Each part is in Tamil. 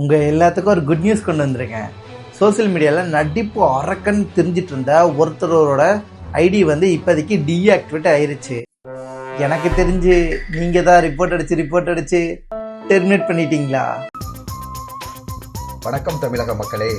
உங்கள் எல்லாத்துக்கும் ஒரு குட் நியூஸ் கொண்டு வந்திருக்கேன். சோசியல் மீடியாவில் நடிப்பு அரக்கன் தெரிஞ்சிட்டு இருந்த ஒருத்தரோட ஐடி வந்து இப்போதைக்கு டீஆக்டிவேட் ஆயிருச்சு. எனக்கு தெரிஞ்சு நீங்கள் தான் ரிப்போர்ட் அடிச்சு டெர்மினேட் பண்ணிட்டீங்களா? வணக்கம் தமிழக மக்களே,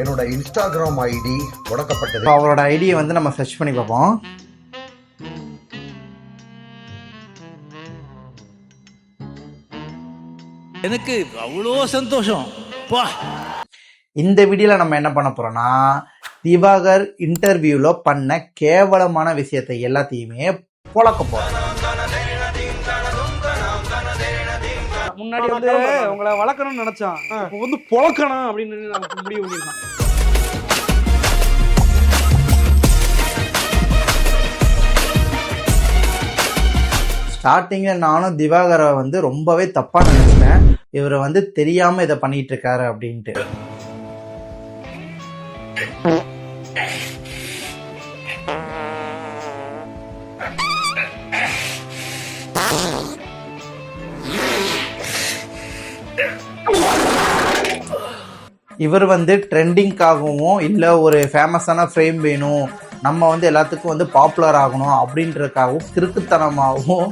என்னோட இன்ஸ்டாகிராம் ஐடி முடக்கப்பட்டது. அவரோட ஐடியை வந்து நம்ம சர்ச் பண்ணி பார்ப்போம். எனக்கு அவ்வளோ சந்தோஷம். இந்த வீடியோல நம்ம என்ன பண்ண போறோம்னா, திவாகர் இன்டர்வியூல பண்ண கேவலமான விஷயத்தை எல்லாத்தையுமே பொளக்க போறோம். முன்னாடி வந்து உங்களை வளர்க்கணும்னு நினைச்சான், இப்போ வந்து பொளக்கணும் அப்படின்னு நமக்கு முடிவு பண்ணிருக்கான். ஸ்டார்டிங்ல நானும் திவாகரை வந்து ரொம்பவே தப்பா நினைச்சிட்டேன். இவரை வந்து தெரியாம இதை பண்ணிட்டு இருக்காரு அப்படின்ட்டு. இவர் வந்து ட்ரெண்டிங்காகவும் இல்லை ஒரு ஃபேமஸான ஃப்ரேம் வேணும், நம்ம வந்து எல்லாத்துக்கும் வந்து பாப்புலர் ஆகணும் அப்படின்றதுக்காகவும் கிறுக்குத்தனமாகவும்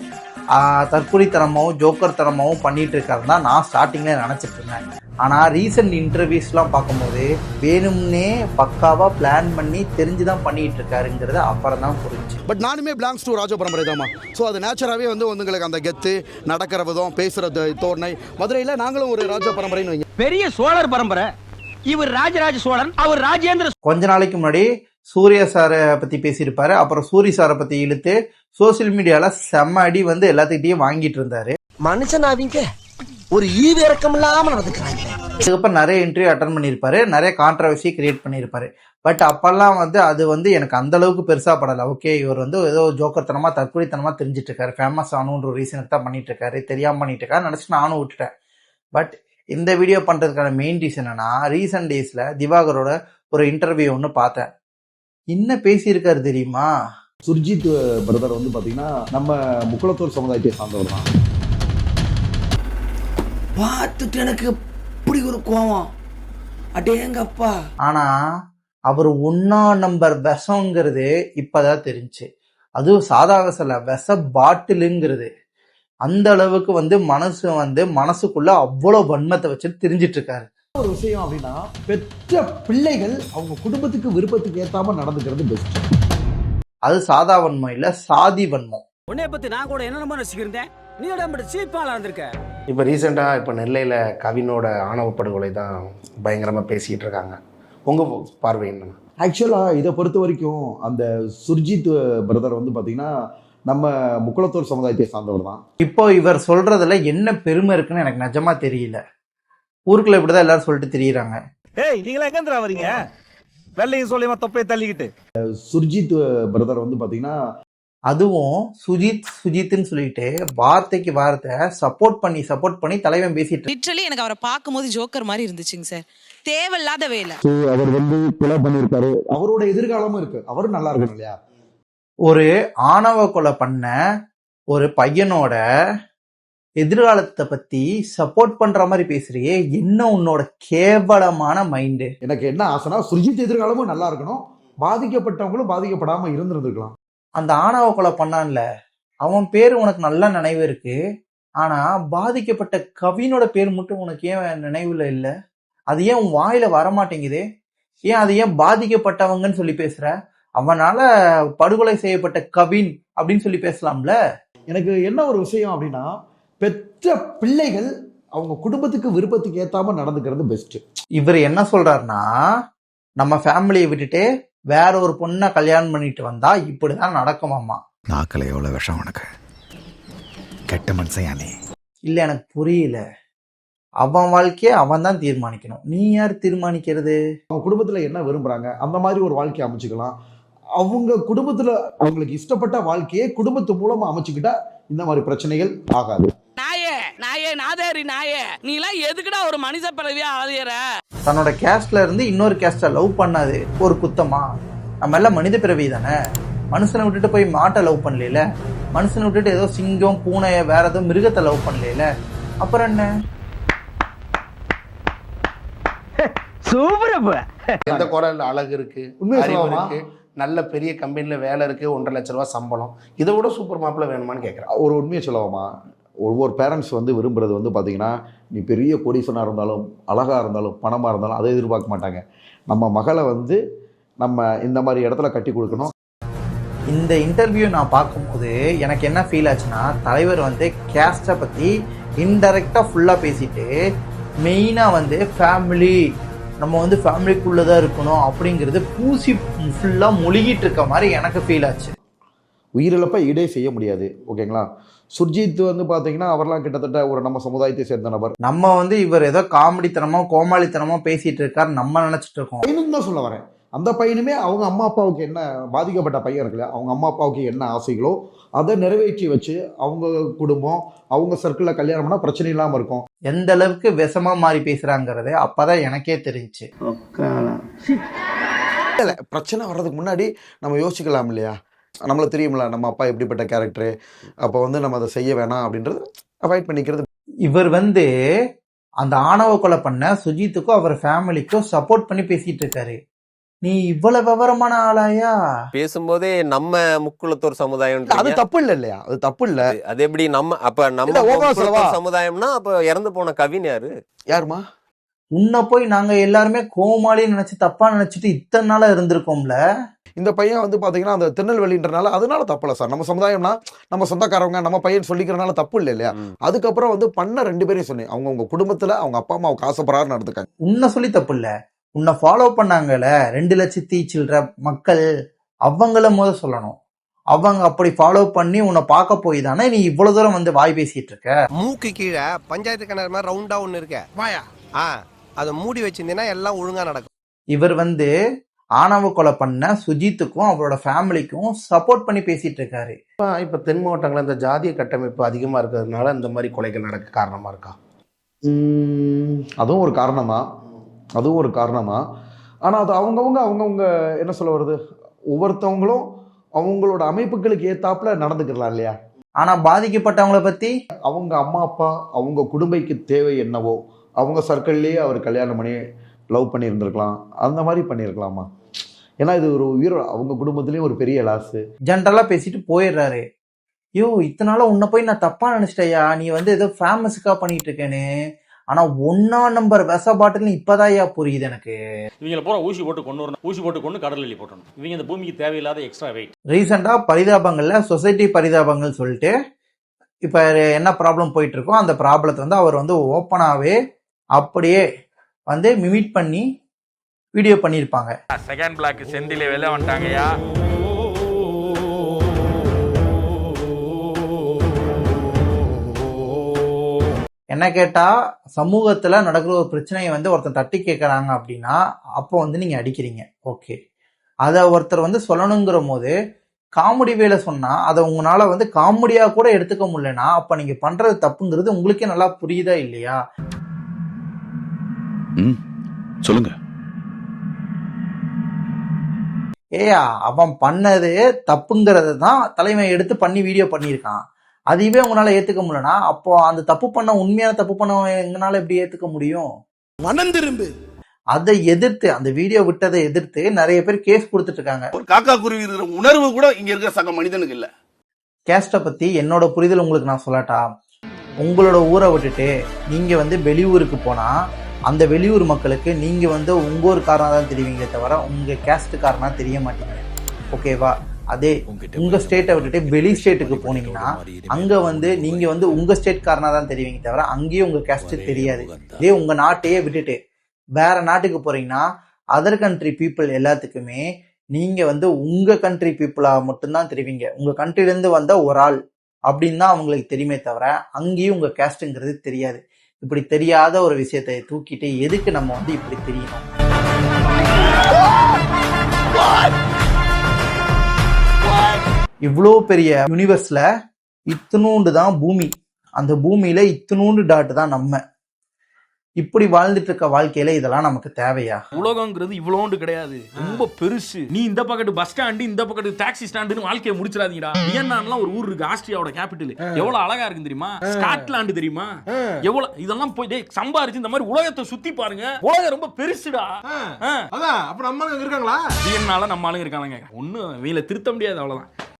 தற்கொலைத்தனமாகவும் ஜோக்கர்த்தனமாகவும் பண்ணிட்டு இருக்காரு தான் நான் ஸ்டார்டிங்கில் நினச்சிட்டு இருந்தேன். ஆனால் ரீசெண்ட் இன்டர்வியூஸ்லாம் பார்க்கும்போது வேணும்னே பக்காவாக பிளான் பண்ணி தெரிஞ்சு தான் பண்ணிட்டு இருக்காருங்கிறது அப்புறம் தான் புரிஞ்சு. பட் நானுமே பிலாங்ஸ் டு ராஜ பரம்பரை தாம்மா. ஸோ அது நேச்சராகவே வந்து உங்களுக்கு அந்த கெத்து, நடக்கிற விதம், பேசுகிற தோரணை. மதுரையில் நாங்களும் ஒரு ராஜ பரம்பரைன்னு வைங்க. பெரிய சோழர் பரம்பரை. இவர் ராஜராஜ சோழன், அவர் ராஜேந்திர. கொஞ்ச நாளைக்கு முன்னாடி சூர்யா சாரை பற்றி பேசியிருப்பாரு. அப்புறம் சூரிய சாரை பற்றி இழுத்து சோசியல் மீடியாவில் செம்ம அடி வந்து எல்லாத்துக்கிட்டையும் வாங்கிட்டு இருந்தாரு. மனுஷனாவீங்க ஒரு ஈவிரக்கம் இல்லாம நடந்துக்கிறாங்க. இதுக்கப்புறம் நிறைய இன்டர்வியூ அட்டன் பண்ணியிருப்பாரு, நிறைய கான்ட்ரவர்சி கிரியேட் பண்ணியிருப்பாரு. பட் அப்பெல்லாம் வந்து அது வந்து எனக்கு அந்த அளவுக்கு பெருசா படலை. ஓகே, இவர் வந்து ஏதோ ஜோக்கர்த்தனமா தற்கொலைத்தனமா தெரிஞ்சிட்டு இருக்காரு, ஃபேமஸ் ஆகணுன்ற ஒரு ரீசனுக்கு தான் பண்ணிட்டு இருக்காரு, தெரியாம பண்ணிட்டு இருக்காரு நினைச்சு நானும் விட்டுட்டேன். பட் இந்த வீடியோ பண்றதுக்கான மெயின் ரீசன் என்னன்னா, ரீசன்ட் டேஸ்ல திவாகரோட ஒரு இன்டர்வியூ ஒன்று பார்த்தேன். என்ன பேசியிருக்காரு தெரியுமா? சுர்ஜித் பிரதர் வந்து பாத்தீங்கன்னா நம்ம முக்குளத்தூர் சமுதாயத்தை சார்ந்தவர் தான். பார்த்துட்டு எனக்கு இப்படி ஒரு கோவம், அடேங்கப்பா. ஆனா அவர் 1 நம்பர் விஷங்கிறது இப்பதான் தெரிஞ்சு. அதுவும் சாதா விஷல விஷ பாட்டிலுங்கிறது. அந்த அளவுக்கு வந்து மனசுக்குள்ள அவ்வளவு வன்மத்தை வச்சு தெரிஞ்சிட்டு இருக்காரு. ஒரு விஷயம் அப்படின்னா, பெற்ற பிள்ளைகள் அவங்க குடும்பத்துக்கு விருப்பத்துக்கு ஏத்தாம நடந்துக்கிறது பெஸ்ட். அது சாதா வன்மம் இல்ல, சாதி வன்மம். உன்னைய பத்தி நான் கூட என்னென்னமோ ரசிக்கிறேன், நீ சீப்பாளா இருந்திருக்க. இப்போ ரீசெண்டாக இப்போ நெல்லையில் கவினோட ஆணவ படுகொலை தான் பயங்கரமாக பேசிகிட்டு இருக்காங்க. உங்கள் பார்வை என்னன்னா? ஆக்சுவலாக இதை பொறுத்த வரைக்கும் அந்த சுர்ஜித் பிரதர் வந்து பார்த்தீங்கன்னா நம்ம முக்குளத்தூர் சமுதாயத்தை சார்ந்தவர் தான். இப்போ இவர் சொல்றதுல என்ன பெருமை இருக்குன்னு எனக்கு நிஜமா தெரியல. ஊருக்குள்ள இப்படிதான் எல்லாரும் சொல்லிட்டு தெரியுறாங்க. ஏய், நீங்களா எங்க வரீங்க? வெள்ளையும் சொல்லியமா தொப்பையை தள்ளிக்கிட்டு. சுர்ஜித் பிரதர் வந்து பார்த்தீங்கன்னா, அதுவும் சுஜித்னு சொல்லிட்டு வார்த்தைக்கு வார்த்தை சப்போர்ட் பண்ணி தலைவன் பேசிட்டு. லிட்டரலி எனக்கு அவரை பார்க்கும்போது ஜோக்கர் மாதிரி இருந்துச்சுங்க சார். தேவையில்லாத வேலை. அவர் வந்து கொலை பண்ணியிருக்காரு, அவரோட எதிர்காலமும் இருக்கு, அவரும் நல்லா இருக்கணும் இல்லையா? ஒரு ஆணவ கொலை பண்ண ஒரு பையனோட எதிர்காலத்தை பத்தி சப்போர்ட் பண்ற மாதிரி பேசுறியே, என்ன உன்னோட கேவலமான மைண்டு? எனக்கு என்ன ஆசைனா, சுர்ஜித் எதிர்காலமும் நல்லா இருக்கணும், பாதிக்கப்பட்டவங்களும் பாதிக்கப்படாம இருந்திருக்கலாம். அந்த ஆணவ கொலை பண்ணான்ல, அவன் பேரு உனக்கு நல்ல நினைவு இருக்கு. ஆனா பாதிக்கப்பட்ட கவினோட பேர் மட்டும் உனக்கு ஏன் நினைவுல இல்ல? அது ஏன் உன் வாயில வரமாட்டேங்குது? ஏன் அது ஏன் பாதிக்கப்பட்டவங்கன்னு சொல்லி பேசுற? அவனால படுகொலை செய்யப்பட்ட கவின் அப்படின்னு சொல்லி பேசலாம்ல. எனக்கு என்ன ஒரு விஷயம் அப்படின்னா, பெற்ற பிள்ளைகள் அவங்க குடும்பத்துக்கு விருப்பத்துக்கு ஏத்தாம நடந்துக்கிறது பெஸ்ட். இவர் என்ன சொல்றாருன்னா, நம்ம ஃபேமிலியை விட்டுட்டு வேற ஒரு பொண்ணை கல்யாணம் பண்ணிட்டு வந்தா இப்படிதான் நடக்குமாமா. நாக்கில் எவ்வளவு விஷம் உனக்கு, கெட்ட மனுஷன். இல்ல, எனக்கு புரியல. அவன் வாழ்க்கையை அவன் தான் தீர்மானிக்கணும், நீ யார் தீர்மானிக்கிறது? அவங்க குடும்பத்துல என்ன விரும்புறாங்க அந்த மாதிரி ஒரு வாழ்க்கையை அமைச்சுக்கலாம். அவங்க குடும்பத்துல அவங்களுக்கு இஷ்டப்பட்ட வாழ்க்கையை குடும்பத்து மூலமா அமைச்சுக்கிட்டா இந்த மாதிரி பிரச்சனைகள் ஆகாது. நீ எல்லாம் எதுக்குடா ஒரு மனித பிறவியா அலையற? தன்னோட கேஸ்ட்ல இருந்து இன்னொரு கேஸ்ட லவ் பண்ணாது ஒரு குத்தமா? நம்ம எல்லாம் மனித பிறவி தானே. மனுஷனை விட்டுட்டு போய் மாட்டை லவ் பண்ணல, மனுஷனை விட்டுட்டு ஏதோ சிங்கம் பூனைய வேற ஏதோ மிருகத்தை லவ் பண்ணல, அப்புறம் என்ன? சூப்பர். எந்த குரல் அழகு இருக்கு, உண்மையை அறிவு சொல்லலாமா? இருக்கு, நல்ல பெரிய கம்பெனில வேலை இருக்கு, 1.5 லட்ச ரூபா சம்பளம், இதை விட சூப்பர் மாப்பிள்ள வேணுமான்னு கேட்குறேன். ஒரு உண்மையை சொல்லலாமா? ஒவ்வொரு பேரண்ட்ஸ் வந்து விரும்புறது வந்து பார்த்தீங்கன்னா, நீ பெரிய கோடீஸ்வரனாக இருந்தாலும் அழகாக இருந்தாலும் பணமாக இருந்தாலும் அதை எதிர்பார்க்க மாட்டாங்க. நம்ம மகளை வந்து நம்ம இந்த மாதிரி இடத்துல கட்டி கொடுக்கணும். இந்த இன்டர்வியூ நான் பார்க்கும்போது எனக்கு என்ன ஃபீல் ஆச்சுன்னா, தலைவர் வந்து கேஸ்ட்டை பற்றி இன்டெரக்டாக ஃபுல்லாக பேசிட்டு மெயினாக வந்து ஃபேமிலி, நம்ம வந்து ஃபேமிலிக்குள்ளே தான் இருக்கணும் அப்படிங்கிறது பூசி ஃபுல்லாக மொழிகிட்டு இருக்க மாதிரி எனக்கு ஃபீல் ஆச்சு. உயிரிழப்பை ஈடே செய்ய முடியாது. ஓகேங்களா? சுர்ஜித் வந்து பார்த்தீங்கன்னா அவர்லாம் கிட்டத்தட்ட ஒரு நம்ம சமுதாயத்தை சேர்ந்த நபர். நம்ம வந்து இவர் ஏதோ காமெடித்தனமோ கோமாளித்தனமோ பேசிட்டு இருக்காரு நம்ம நினைச்சிட்டு இருக்கோம். பையனும் தான் சொல்ல வரேன். அந்த பையனுமே அவங்க அம்மா அப்பாவுக்கு என்ன பாதிக்கப்பட்ட பையன் இருக்குல்ல, அவங்க அம்மா அப்பாவுக்கு என்ன ஆசைகளோ அதை நிறைவேற்றி வச்சு அவங்க குடும்பம் அவங்க சர்க்கிளில் கல்யாணம் பண்ணால் பிரச்சனை இல்லாமல் இருக்கும். எந்த அளவுக்கு விஷமா மாறி பேசுறாங்கிறது அப்பதான் எனக்கே தெரிஞ்சுச்சு. இல்லை, பிரச்சனை வர்றதுக்கு முன்னாடி நம்ம யோசிக்கலாம் இல்லையா? நம்மளுக்கு தெரியுமில்ல நம்ம அப்பா எப்படிப்பட்ட கேரக்டரு, அப்போ வந்து நம்ம அதை செய்ய வேணாம் அப்படின்றது அவாய்ட் பண்ணிக்கிறது. இவர் வந்து அந்த ஆணவ கொலை பண்ண சுஜித்துக்கும் அவர் ஃபேமிலிக்கும் சப்போர்ட் பண்ணி பேசிட்டு இருக்காரு. நீ இவ்வளவு விவரமான ஆளாயா? பேசும்போதே நம்ம முக்குளத்தோர் சமுதாயம், அது தப்பு இல்லை இல்லையா? அது தப்பு இல்லை. அது எப்படி நம்ம அப்ப நம்ம இல்ல, overall முக்குளத்தோர் சொல்லவா? சமுதாயம்னா அப்ப இறந்து போன கவின் யாரு? யாருமா? உன்னை போய் நாங்க எல்லாருமே கோமாளி நினைச்சு தப்பா நினைச்சிட்டு இத்தனை நாளா இருந்திருக்கோம்ல. இந்த பையன் வந்து பார்த்தீங்கன்னா அந்த திருநெல்வேலின்றனால அதனால தப்பு இல்லை சார். நம்ம சமுதாயம்னா நம்ம சொந்தக்காரவங்க, நம்ம பையன் சொல்லிக்கிறனால தப்பு இல்லை இல்லையா? அதுக்கப்புறம் வந்து பண்ண 2 பேரையும் சொன்னேன், அவங்க உங்க குடும்பத்தில் அவங்க அப்பா அம்மாவுக்கு ஆசைப்படுறாருன்னு நடந்துக்காங்க. உன்னை சொல்லி தப்பு இல்ல, உன்னை ஃபாலோ பண்ணாங்கல்ல 2 லட்சத்தி சில்லற மக்கள், அவங்கள முத சொல்லணும். அவங்க அப்படி ஃபாலோ பண்ணி உன்னை பார்க்க போய் தானே நீ இவ்வளவு தூரம் வந்து வாய் பேசிட்டு இருக்க. மூக்கு கீழே பஞ்சாயத்து கிணறு மாதிரி ரவுண்டா ஒண்ணு இருக்க வாயா, அதை மூடி வச்சிருந்தீங்கன்னா எல்லாம் ஒழுங்கா நடக்கும். இவர் வந்து ஆணவ கொலை பண்ண சுஜித்துக்கும் அவரோட ஃபேமிலிக்கும் சப்போர்ட் பண்ணி பேசிட்டு இருக்காரு. இப்போ தென் மாவட்டங்களில் இந்த ஜாதிய கட்டமைப்பு அதிகமாக இருக்கிறதுனால இந்த மாதிரி கொலைகள் நடக்க காரணமாக இருக்கா? அதுவும் ஒரு காரணமாக, அதுவும் ஒரு காரணமாக. ஆனால் அது அவங்கவுங்க என்ன சொல்ல வருது, ஒவ்வொருத்தவங்களும் அவங்களோட அமைப்புகளுக்கு ஏத்தாப்புல நடந்துக்கலாம் இல்லையா? ஆனா பாதிக்கப்பட்டவங்கள பத்தி அவங்க அம்மா அப்பா அவங்க குடும்பைக்கு தேவை என்னவோ அவங்க சர்க்கிள்லேயே அவர் கல்யாணம் பண்ணி லவ் பண்ணியிருந்திருக்கலாம், அந்த மாதிரி பண்ணியிருக்கலாமா? ஏன்னா இது ஒரு உயிர், அவங்க குடும்பத்துலேயும் ஒரு பெரிய லாஸு. ஜென்ரலா பேசிட்டு போயிடுறாரு. யோ இத்தனை நாளா உன்னை போய் நான் தப்பா நினைச்சிட்டயா, நீ வந்து ஏதோ ஃபேமஸுக்கா பண்ணிட்டு இருக்கேன்னு. ஆனா 1ஆம் நம்பர் வெச பாட்டில் இப்பதாயா புரியுது எனக்கு. இவங்களை பூரா ஊசி போட்டு கொண்டு கடலில் போட்டணும். இவங்க இந்த பூமிக்கு தேவையில்லாத எக்ஸ்ட்ரா வெயிட். ரீசெண்டா பரிதாபங்கள்ல சொசைட்டி பரிதாபங்கள் சொல்லிட்டு இப்ப என்ன ப்ராப்ளம் போயிட்டு இருக்கோ அந்த ப்ராப்ளத்தை வந்து அவர் வந்து ஓப்பனாவே அப்படியே வந்து மிமிட் பண்ணி வீடியோ பண்ணியிருப்பாங்க. செகண்ட் பிளாக் செந்திலே வெளில வந்துட்டாங்கயா. என்ன கேட்டா சமூகத்துல நடக்கிற ஒரு பிரச்சனையை வந்து ஒருத்தர் தட்டி கேட்கறாங்க அப்படின்னா அப்போ வந்து நீங்க அடிக்கிறீங்க, ஓகே. அதை ஒருத்தர் வந்து சொல்லணுங்கிற போது காமெடி வேலை சொன்னா அதை உங்களால வந்து காமெடியா கூட எடுத்துக்க முடியலன்னா அப்ப நீங்க பண்றது தப்புங்கிறது உங்களுக்கே நல்லா புரியுதா இல்லையா? சொல்லுங்க. ஏயா அவன் பண்ணது தப்புங்கிறது தான் தலைமை எடுத்து பண்ணி வீடியோ பண்ணியிருக்கான். அதுவே உங்களால ஏத்துக்க முடியலன்னா அப்போ அந்த தப்பு பண்ண உண்மையான தப்பு பண்ண எங்களால எப்படி ஏத்துக்க முடியும்? மனம் திரும்பு. அதை எதிர்த்து அந்த வீடியோ விட்டதை எதிர்த்து நிறைய பேர் கேஸ் கொடுத்துட்டு இருக்காங்க. ஒரு காக்கா குருவி இருக்கிற உணர்வு கூட இங்க இருக்கிற சக மனிதனுக்கு இல்ல. கேஸ்ட்டை பத்தி என்னோட புரிதல் உங்களுக்கு நான் சொல்லட்டா, உங்களோட ஊரை விட்டுட்டு நீங்க வந்து வெளியூருக்கு போனா அந்த வெளியூர் மக்களுக்கு நீங்க வந்து உங்க ஊருக்காரனா தான் தெரிவிங்க தவிர உங்க கேஸ்டுக்காரனா தெரிய மாட்டீங்க, ஓகேவா? அதே உங்க ஸ்டேட்டை விட்டுட்டு வெளி ஸ்டேட்டுக்கு போனீங்கன்னா அங்க வந்து நீங்க வந்து உங்க ஸ்டேட்காரனா தான் தெரிவிங்க தவிர அங்கேயும் உங்க கேஸ்ட் தெரியாது. இதே உங்க நாட்டையே விட்டுட்டு வேற நாட்டுக்கு போறீங்கன்னா அதர் கண்ட்ரி பீப்புள் எல்லாத்துக்குமே நீங்க வந்து உங்க கண்ட்ரி பீப்புளா மட்டும்தான் தெரிவிங்க. உங்க கண்ட்ரில இருந்து வந்த ஒரு ஆள் அப்படின்னு தான் அவங்களுக்கு தெரியுமே தவிர அங்கேயும் உங்க கேஸ்ட்ங்கிறது தெரியாது. இப்படி தெரியாத ஒரு விஷயத்தை தூக்கிட்டு எதுக்கு நம்ம வந்து இப்படி தெரியணும்? இவ்வளோ பெரிய யூனிவர்ஸ்ல இத்தினூண்டு தான் பூமி, அந்த பூமியில இத்தினூண்டு டாட் தான் நம்ம. இப்படி வாழ்ந்துட்டு இருக்க வாழ்க்கையில இதெல்லாம் நமக்கு தேவையா? உலகங்கிறது இவ்வளோண்டு கிடையாது, ரொம்ப பெருசு. நீ இந்த பக்கத்து பஸ் ஸ்டாண்டு, இந்த பக்கத்து டாக்ஸி ஸ்டாண்டுன்னு வாழ்க்கையை முடிச்சிடாதீங்கடா. வியன்னான்லாம் ஒரு ஊர் இருக்கு, ஆஸ்திரியாவோட கேபிட்டல். எவ்வளவு அழகா இருக்கு தெரியுமா? ஸ்காட்லாந்து தெரியுமா? எவ்வளவு இதெல்லாம் போய் சம்பாரிச்சு இந்த மாதிரி உலகத்தை சுத்தி பாருங்க. உலகம் ரொம்ப பெருசுடா. அதான் அப்ப நம்ம இருக்காங்களா? வியன்னால நம்ம ஆளுங்க இருக்காங்க. ஒன்னும் வீல திருத்த முடியாது, அவ்வளவுதான்.